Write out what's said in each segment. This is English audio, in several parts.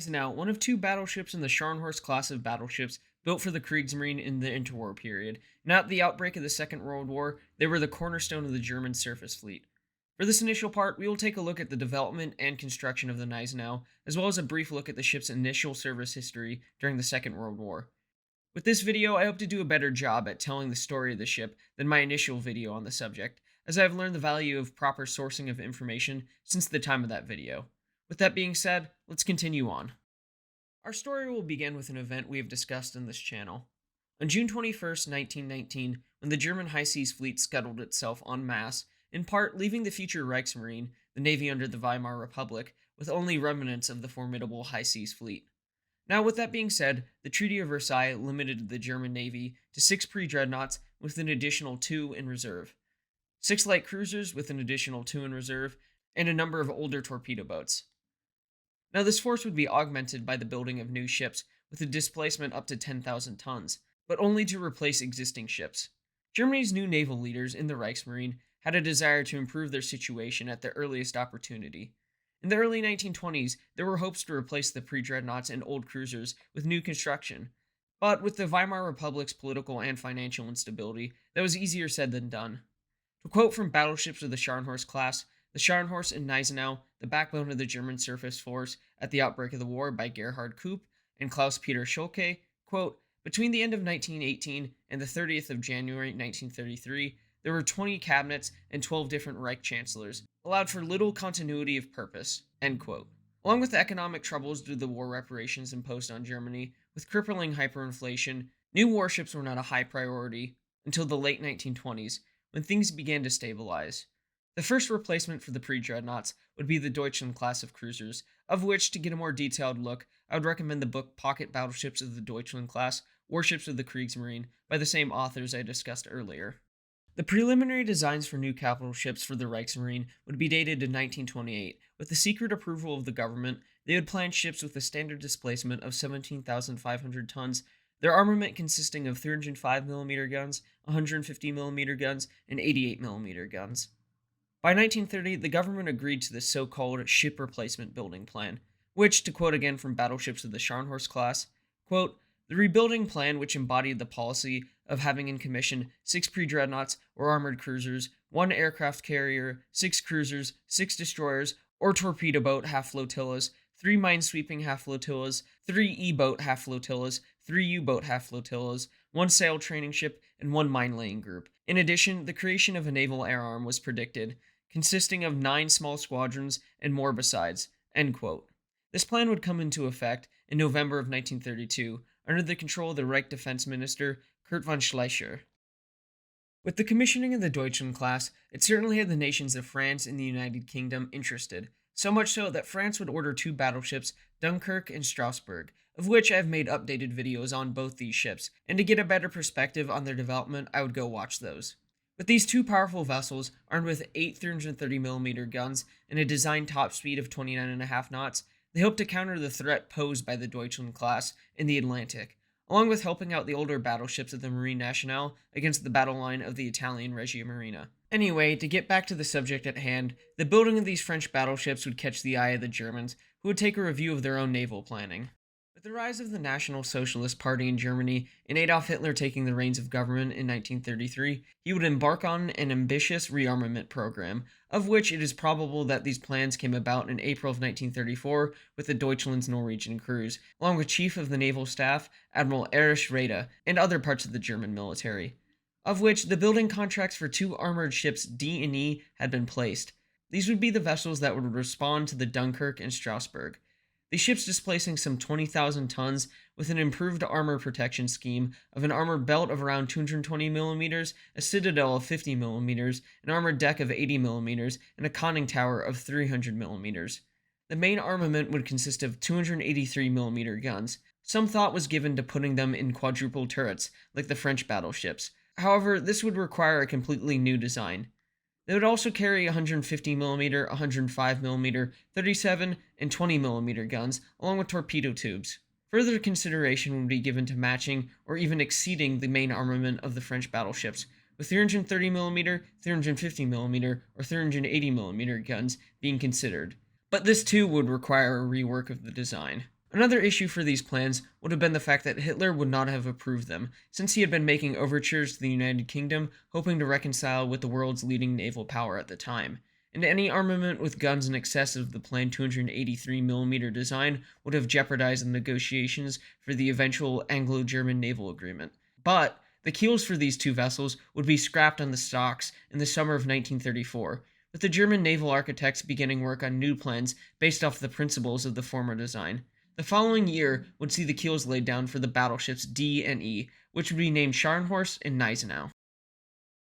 Gneisenau, one of two battleships in the Scharnhorst class of battleships built for the Kriegsmarine in the interwar period. And at the outbreak of the Second World War, they were the cornerstone of the German surface fleet. For this initial part, we will take a look at the development and construction of the Gneisenau, as well as a brief look at the ship's initial service history during the Second World War. With this video, I hope to do a better job at telling the story of the ship than my initial video on the subject, as I have learned the value of proper sourcing of information since the time of that video. With that being said, let's continue on. Our story will begin with an event we have discussed in this channel. On June 21st, 1919, when the German High Seas Fleet scuttled itself en masse, in part leaving the future Reichsmarine, the navy under the Weimar Republic, with only remnants of the formidable High Seas Fleet. Now, with that being said, the Treaty of Versailles limited the German Navy to 6 pre-dreadnoughts with an additional 2 in reserve, 6 light cruisers with an additional 2 in reserve, and a number of older torpedo boats. Now, this force would be augmented by the building of new ships with a displacement up to 10,000 tons, but only to replace existing ships. Germany's new naval leaders in the Reichsmarine had a desire to improve their situation at the earliest opportunity. In the early 1920s, there were hopes to replace the pre-dreadnoughts and old cruisers with new construction, but with the Weimar Republic's political and financial instability, that was easier said than done. To quote from battleships of the Scharnhorst class, the Scharnhorst and Gneisenau, the backbone of the German surface force at the outbreak of the war by Gerhard Koop and Klaus-Peter Schulke, quote, between the end of 1918 and the 30th of January 1933, there were 20 cabinets and 12 different Reich chancellors, allowed for little continuity of purpose, end quote. Along with the economic troubles due to the war reparations imposed on Germany, with crippling hyperinflation, new warships were not a high priority until the late 1920s, when things began to stabilize. The first replacement for the pre-dreadnoughts would be the Deutschland class of cruisers, of which, to get a more detailed look, I would recommend the book Pocket Battleships of the Deutschland class, Warships of the Kriegsmarine, by the same authors I discussed earlier. The preliminary designs for new capital ships for the Reichsmarine would be dated to 1928. With the secret approval of the government, they would plan ships with a standard displacement of 17,500 tons, their armament consisting of 305mm guns, 150mm guns, and 88mm guns. By 1930, the government agreed to the so-called ship replacement building plan, which, to quote again from battleships of the Scharnhorst class, quote, the rebuilding plan, which embodied the policy of having in commission 6 pre-dreadnoughts or armored cruisers, 1 aircraft carrier, 6 cruisers, 6 destroyers or torpedo boat half-flotillas, 3 minesweeping half-flotillas, 3 E-boat half-flotillas, 3 U-boat half-flotillas, 1 sail training ship, and 1 mine-laying group. In addition, the creation of a naval air arm was predicted, consisting of 9 small squadrons and more besides, end quote. This plan would come into effect in November of 1932, under the control of the Reich Defense Minister, Kurt von Schleicher. With the commissioning of the Deutschland class, it certainly had the nations of France and the United Kingdom interested, so much so that France would order 2 battleships, Dunkirk and Strasbourg, of which I have made updated videos on both these ships, and to get a better perspective on their development, I would go watch those. With these 2 powerful vessels, armed with 8 330mm guns and a design top speed of 29.5 knots, they hoped to counter the threat posed by the Deutschland class in the Atlantic, along with helping out the older battleships of the Marine Nationale against the battle line of the Italian Regia Marina. Anyway, to get back to the subject at hand, the building of these French battleships would catch the eye of the Germans, who would take a review of their own naval planning. With the rise of the National Socialist Party in Germany and Adolf Hitler taking the reins of government in 1933, he would embark on an ambitious rearmament program, of which it is probable that these plans came about in April of 1934 with the Deutschland's Norwegian cruise, along with Chief of the Naval Staff, Admiral Erich Raeder, and other parts of the German military, of which the building contracts for 2 armored ships D and E had been placed. These would be the vessels that would respond to the Dunkirk and Strasbourg. These ships displacing some 20,000 tons with an improved armor protection scheme of an armored belt of around 220mm, a citadel of 50mm, an armored deck of 80mm, and a conning tower of 300mm. The main armament would consist of 283mm guns. Some thought was given to putting them in quadruple turrets, like the French battleships. However, this would require a completely new design. They would also carry 150mm, 105mm, 37 and 20mm guns, along with torpedo tubes. Further consideration would be given to matching or even exceeding the main armament of the French battleships, with 330mm, 350mm, or 380mm guns being considered. But this too would require a rework of the design. Another issue for these plans would have been the fact that Hitler would not have approved them, since he had been making overtures to the United Kingdom, hoping to reconcile with the world's leading naval power at the time. And any armament with guns in excess of the planned 283mm design would have jeopardized the negotiations for the eventual Anglo-German naval agreement. But the keels for these two vessels would be scrapped on the stocks in the summer of 1934, with the German naval architects beginning work on new plans based off the principles of the former design. The following year would see the keels laid down for the battleships D and E, which would be named Scharnhorst and Gneisenau.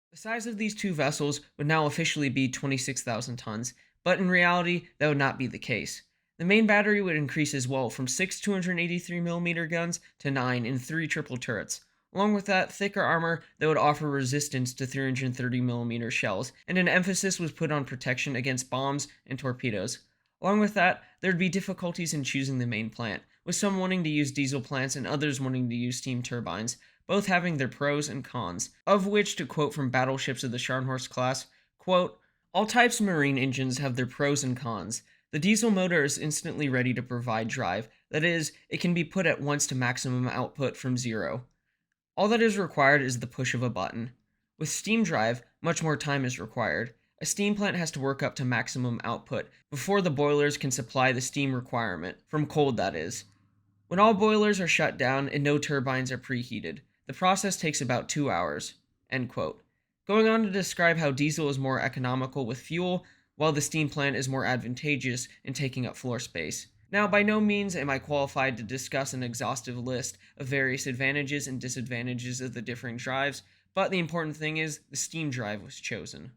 The size of these two vessels would now officially be 26,000 tons, but in reality, that would not be the case. The main battery would increase as well from 6 283mm guns to 9 in 3 triple turrets. Along with that, thicker armor that would offer resistance to 330mm shells, and an emphasis was put on protection against bombs and torpedoes. Along with that, there would be difficulties in choosing the main plant, with some wanting to use diesel plants and others wanting to use steam turbines, both having their pros and cons, of which, to quote from battleships of the Scharnhorst class, quote, "All types of marine engines have their pros and cons. The diesel motor is instantly ready to provide drive, that is, it can be put at once to maximum output from zero. All that is required is the push of a button. With steam drive, much more time is required. A steam plant has to work up to maximum output before the boilers can supply the steam requirement, from cold that is. When all boilers are shut down and no turbines are preheated, the process takes about 2 hours." End quote. Going on to describe how diesel is more economical with fuel, while the steam plant is more advantageous in taking up floor space. Now, by no means am I qualified to discuss an exhaustive list of various advantages and disadvantages of the differing drives, but the important thing is the steam drive was chosen.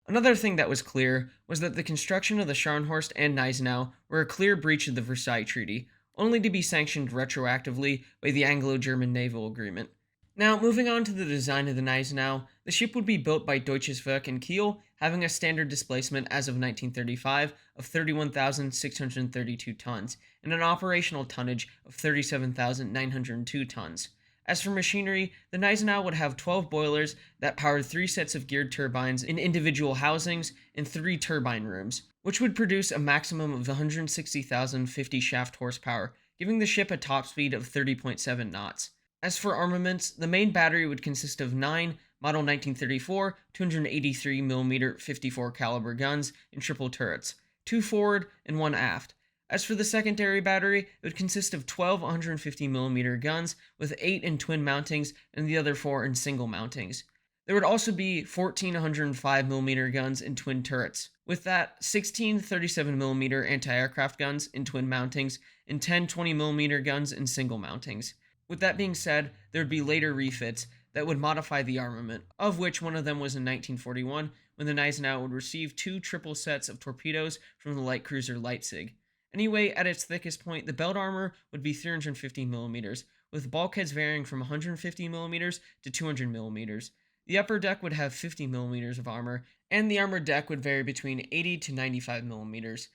Another thing that was clear was that the construction of the Scharnhorst and Gneisenau were a clear breach of the Versailles Treaty, only to be sanctioned retroactively by the Anglo-German Naval Agreement. Now, moving on to the design of the Gneisenau, the ship would be built by Deutsches Werk in Kiel, having a standard displacement as of 1935 of 31,632 tons, and an operational tonnage of 37,902 tons. As for machinery, the Gneisenau would have 12 boilers that powered 3 sets of geared turbines in individual housings and 3 turbine rooms, which would produce a maximum of 160,050 shaft horsepower, giving the ship a top speed of 30.7 knots. As for armaments, the main battery would consist of 9 Model 1934 283mm 54 caliber guns in triple turrets, 2 forward and 1 aft. As for the secondary battery, it would consist of 12 150mm guns, with 8 in twin mountings and the other 4 in single mountings. There would also be 14 105mm guns in twin turrets, with that 16 37mm anti-aircraft guns in twin mountings and 10 20mm guns in single mountings. With that being said, there would be later refits that would modify the armament, of which one of them was in 1941, when the Gneisenau would receive 2 triple sets of torpedoes from the light cruiser Leipzig. Anyway, at its thickest point, the belt armor would be 350mm, with bulkheads varying from 150mm to 200mm. The upper deck would have 50mm of armor, and the armored deck would vary between 80 to 95mm,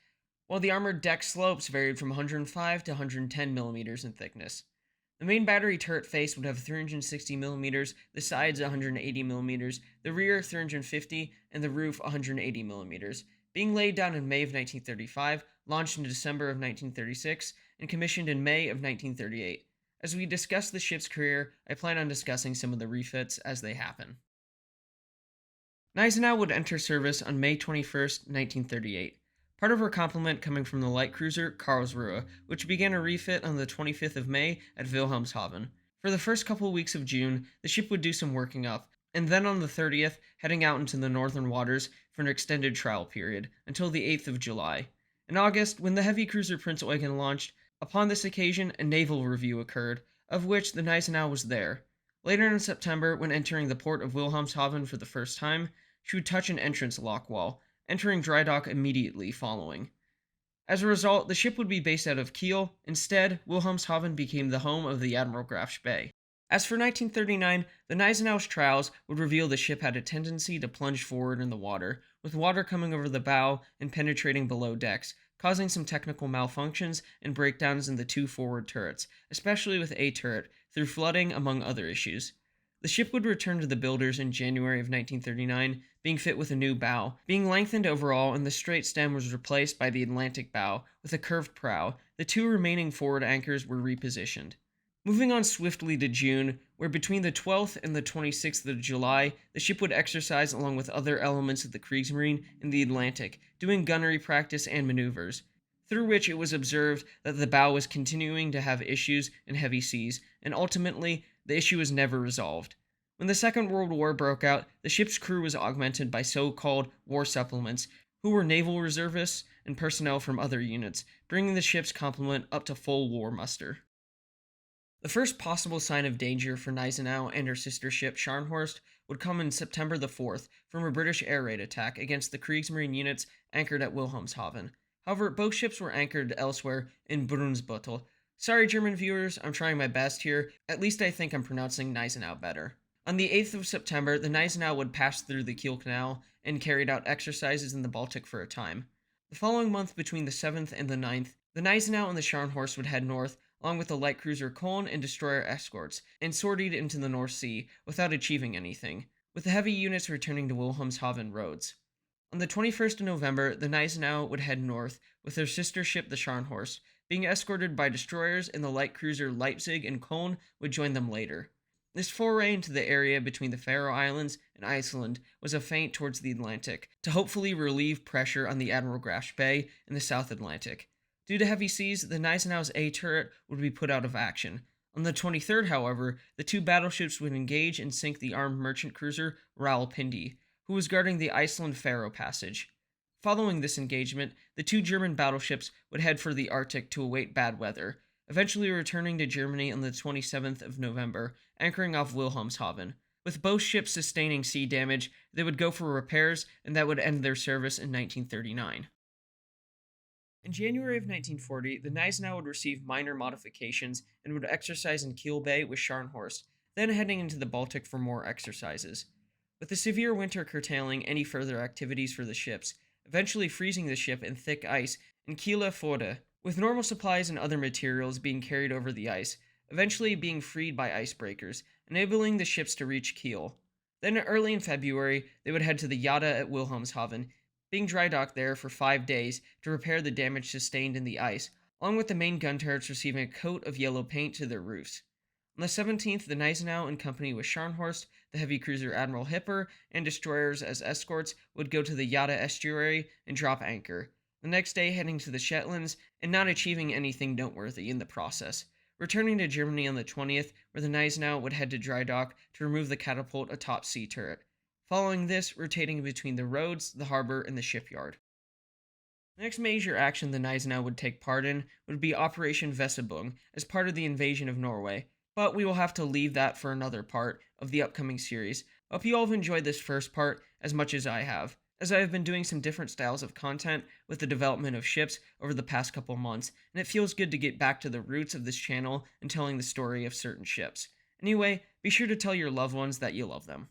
while the armored deck slopes varied from 105 to 110mm in thickness. The main battery turret face would have 360mm, the sides 180mm, the rear 350, and the roof 180mm. Being laid down in May of 1935, launched in December of 1936, and commissioned in May of 1938. As we discuss the ship's career, I plan on discussing some of the refits as they happen. Gneisenau would enter service on May 21st, 1938. Part of her complement coming from the light cruiser Karlsruhe, which began a refit on the 25th of May at Wilhelmshaven. For the first couple weeks of June, the ship would do some working up, and then on the 30th, heading out into the northern waters for an extended trial period, until the 8th of July. In August, when the heavy cruiser Prinz Eugen launched, upon this occasion a naval review occurred, of which the Gneisenau was there. Later in September, when entering the port of Wilhelmshaven for the first time, she would touch an entrance lock wall, entering dry dock immediately following. As a result, the ship would be based out of Kiel. Instead, Wilhelmshaven became the home of the Admiral Graf Spee. As for 1939, the Gneisenau's trials would reveal the ship had a tendency to plunge forward in the water, with water coming over the bow and penetrating below decks, causing some technical malfunctions and breakdowns in the 2 forward turrets, especially with A turret, through flooding among other issues. The ship would return to the builders in January of 1939, being fit with a new bow, being lengthened overall, and the straight stem was replaced by the Atlantic bow with a curved prow. The two remaining forward anchors were repositioned. Moving on swiftly to June, where between the 12th and the 26th of July, the ship would exercise along with other elements of the Kriegsmarine in the Atlantic, doing gunnery practice and maneuvers, through which it was observed that the bow was continuing to have issues in heavy seas, and ultimately, the issue was never resolved. When the Second World War broke out, the ship's crew was augmented by so-called war supplements, who were naval reservists and personnel from other units, bringing the ship's complement up to full war muster. The first possible sign of danger for Gneisenau and her sister ship Scharnhorst would come on September the 4th from a British air raid attack against the Kriegsmarine units anchored at Wilhelmshaven. However, both ships were anchored elsewhere in Brunsbüttel. Sorry, German viewers, I'm trying my best here. At least I think I'm pronouncing Gneisenau better. On the 8th of September, the Gneisenau would pass through the Kiel Canal and carried out exercises in the Baltic for a time. The following month, between the 7th and the 9th, the Gneisenau and the Scharnhorst would head north, along with the light cruiser Köln and destroyer escorts, and sortied into the North Sea without achieving anything, with the heavy units returning to Wilhelmshaven roads. On the 21st of November, the Gneisenau would head north, with her sister ship the Scharnhorst, being escorted by destroyers, and the light cruiser Leipzig and Köln would join them later. This foray into the area between the Faroe Islands and Iceland was a feint towards the Atlantic, to hopefully relieve pressure on the Admiral Graf Bay in the South Atlantic. Due to heavy seas, the Gneisenau's A turret would be put out of action. On the 23rd, however, the two battleships would engage and sink the armed merchant cruiser Rawalpindi, who was guarding the Iceland-Faroe Passage. Following this engagement, the two German battleships would head for the Arctic to await bad weather, eventually returning to Germany on the 27th of November, anchoring off Wilhelmshaven. With both ships sustaining sea damage, they would go for repairs, and that would end their service in 1939. In January of 1940, the Gneisenau would receive minor modifications and would exercise in Kiel Bay with Scharnhorst, then heading into the Baltic for more exercises. With the severe winter curtailing any further activities for the ships, eventually freezing the ship in thick ice in Kiel Forde, with normal supplies and other materials being carried over the ice, eventually being freed by icebreakers, enabling the ships to reach Kiel. Then early in February, they would head to the Jade at Wilhelmshaven, being dry docked there for 5 days to repair the damage sustained in the ice, along with the main gun turrets receiving a coat of yellow paint to their roofs. On the 17th, the Gneisenau, in company with Scharnhorst, the heavy cruiser Admiral Hipper, and destroyers as escorts, would go to the Jade estuary and drop anchor. The next day, heading to the Shetlands, and not achieving anything noteworthy in the process. Returning to Germany on the 20th, where the Gneisenau would head to dry dock to remove the catapult atop sea turret. Following this, rotating between the roads, the harbor, and the shipyard. The next major action the Gneisenau would take part in would be Operation Vessebung, as part of the invasion of Norway, but we will have to leave that for another part of the upcoming series. Hope you all have enjoyed this first part as much as I have, as I have been doing some different styles of content with the development of ships over the past couple months, and it feels good to get back to the roots of this channel and telling the story of certain ships. Anyway, be sure to tell your loved ones that you love them.